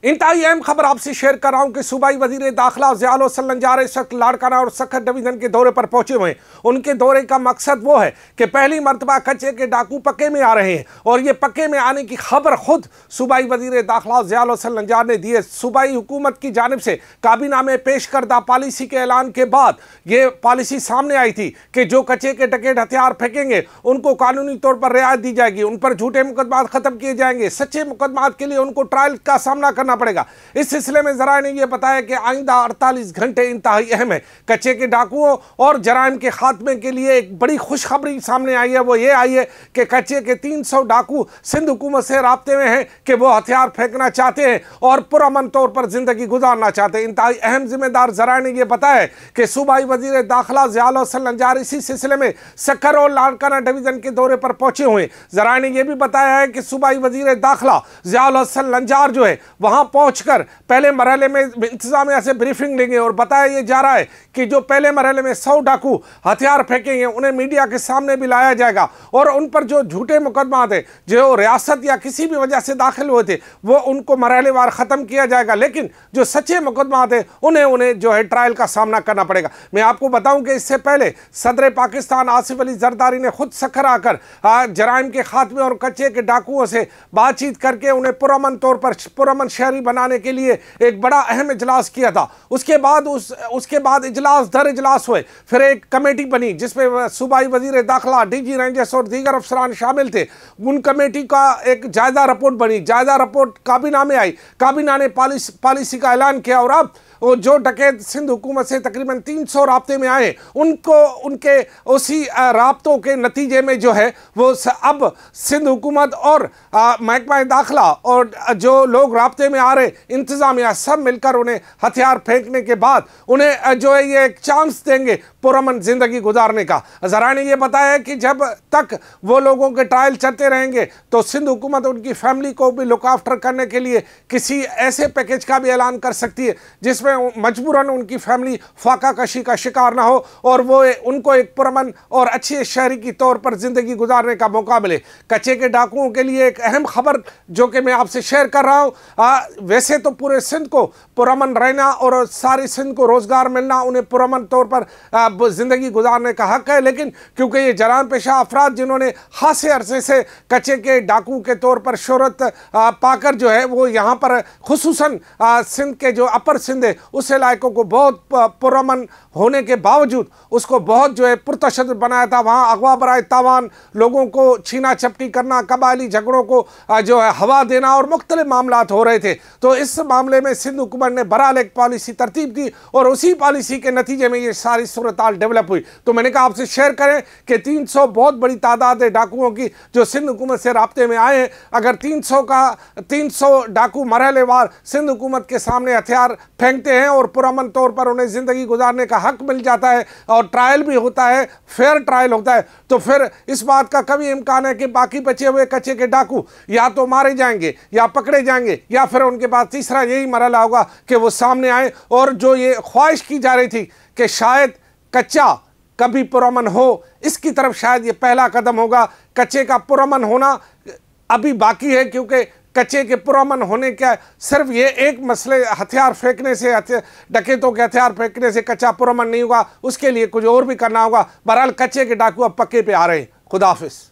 इंतहाई अहम खबर आपसे शेयर कर रहा हूं कि सूबाई वजीर दाखिला ज़ियाउल हसन लंजार इस वक्त लाड़काना और सखर डिवीजन के दौरे पर पहुंचे हुए हैं। उनके दौरे का मकसद वो है कि पहली मरतबा कच्चे के डाकू पक्के में आ रहे हैं और ये पक्के में आने की खबर खुद सूबाई वजीर दाखिला ज़ियाउल हसन लंजार ने दी है। सूबाई हुकूमत की जानिब से काबीना में पेश करदा पॉलिसी के ऐलान के बाद ये पॉलिसी सामने आई थी कि जो कच्चे के डकैत हथियार फेंकेंगे उनको कानूनी तौर पर रियायत दी जाएगी, उन पर झूठे मुकदमात खत्म किए जाएंगे, सच्चे मुकदमात के लिए उनको ट्रायल का सामना करना पड़ेगा। इस सिलसिले में जराए ने यह बताया कि आइंदा 48 घंटे इंतहाई अहम है। कच्चे के डाकुओं और जराइम के खात्मे के लिए एक बड़ी खुशखबरी सामने आई है। वो ये आई है कि कच्चे के 300 डाकू सिंध हुकूमत से राब्ते में हैं कि वो हथियार फेंकना चाहते हैं और पुरअमन तौर पर जिंदगी गुजारना चाहते हैं। इंतहाई अहम जिम्मेदार जराए ने यह बताया कि सूबाई वजीर दाखिला ज़ियाउल हसन लंजार इसी सिलसिले में सखर और लाड़काना डिवीजन के दौरे पर पहुंचे हुए। जराए ने यह भी बताया है कि सूबाई वजीर दाखिला ज़ियाउल हसन लंजार जो है वहां पहुंचकर पहले मरहले में इंतजामिया से ब्रीफिंग लेंगे और बताया यह जा रहा है कि जो पहले मरहले में 100 डाकू हथियार फेंकेंगे उन्हें मीडिया के सामने भी लाया जाएगा और उन पर जो झूठे मुकदमात है जो रियासत या किसी भी वजह से दाखिल हुए थे वो उनको मरहलेवार ख़त्म किया जाएगा, लेकिन जो सच्चे मुकदमात है उन्हें जो है ट्रायल का सामना करना पड़ेगा। मैं आपको बताऊं कि इससे पहले सदर पाकिस्तान आसिफ अली जरदारी ने खुद सखर आकर जराइम के खात्मे और कच्चे के डाकुओं से बातचीत करके उन्हें पुरअमन तौर पर पुरअमन शहरी बनाने के लिए एक बड़ा अहम इजलास किया था। उसके बाद इजलास दर इजलास हुए, फिर एक कमेटी बनी जिसमें सूबाई वजीर दाखिला, डीजी रेंजर्स और दीगर अफसरान शामिल थे। उन कमेटी का एक जायजा रिपोर्ट बनी, जायजा रिपोर्ट काबीना में आई, काबीना ने पॉलिसी का ऐलान किया और अब वो जो डकैत सिंध हुकूमत से तकरीबन 300 राब्ते में आए उनको उनके उसी राब्तों के नतीजे में जो है वो अब सिंध हुकूमत और महकमा दाखिला और जो लोग राब्ते में आ रहे इंतज़ामिया सब मिलकर उन्हें हथियार फेंकने के बाद उन्हें जो है ये एक चांस देंगे पुरअमन ज़िंदगी गुजारने का। ज़रा ने यह बताया कि जब तक वो लोगों के ट्रायल चलते रहेंगे तो सिंध हुकूमत उनकी फैमिली को भी लुक आफ्टर करने के लिए किसी ऐसे पैकेज का भी ऐलान कर सकती है जिसमें मजबूरन उनकी फैमिली फाका कशी का शिकार ना हो और वो उनको एक पुरअमन और अच्छे शहरी की तौर पर ज़िंदगी गुजारने का मौका मिले। कच्चे के डाकुओं के लिए एक अहम खबर जो कि मैं आपसे शेयर कर रहा हूँ। वैसे तो पूरे सिंध को पुरअमन रहना और सारी सिंध को रोज़गार मिलना, उन्हें पुरअमन तौर पर ज़िंदगी गुजारने का हक है, लेकिन क्योंकि ये जराइम पेशा अफराद जिन्होंने खासे अरसे से कच्चे के डाकू के तौर पर शोहरत पाकर जो है वो यहाँ पर खुसूसन सिंध के जो अपर सिंध है उस इलाकों को बहुत पुरअमन होने के बावजूद उसको बहुत जो है पुरतशद्दुद बनाया था। वहाँ अगवा बराए तावान, लोगों को छीना झपटी करना, कबायली झगड़ों को जो है हवा देना और मुख्तलिफ मामलात हो रहे थे। तो इस मामले में सिंध हुकूमत ने बहरहाल एक पॉलिसी तरतीब दी और उसी पॉलिसी के नतीजे में ये सारी सूरत डेवलप हुई। तो मैंने कहा आपसे शेयर करें कि 300 बहुत बड़ी तादाद है डाकुओं की जो सिंध हुकूमत से राब्ते में आए हैं। अगर 300 डाकू मरहलेवार सिंध हुकूमत के सामने हथियार फेंकते हैं और पुरअमन तौर पर उन्हें ज़िंदगी गुजारने का हक मिल जाता है और ट्रायल भी होता है, फेयर ट्रायल होता है, तो फिर इस बात का कभी इम्कान है कि बाकी बचे हुए कच्चे के डाकू या तो मारे जाएंगे या पकड़े जाएंगे या फिर उनके पास तीसरा यही मरहला होगा कि वो सामने आए। और जो ये ख्वाहिश की जा रही थी कि शायद कच्चा कभी पुरअमन हो, इसकी तरफ शायद ये पहला कदम होगा। कच्चे का पुरअमन होना अभी बाकी है क्योंकि कच्चे के पुरअमन होने का सिर्फ ये एक मसले हथियार फेंकने से, डकैतों के हथियार फेंकने से कच्चा पुरअमन नहीं होगा, उसके लिए कुछ और भी करना होगा। बहरहाल कच्चे के डाकू अब पक्के पे आ रहे हैं। खुदा हाफिज़।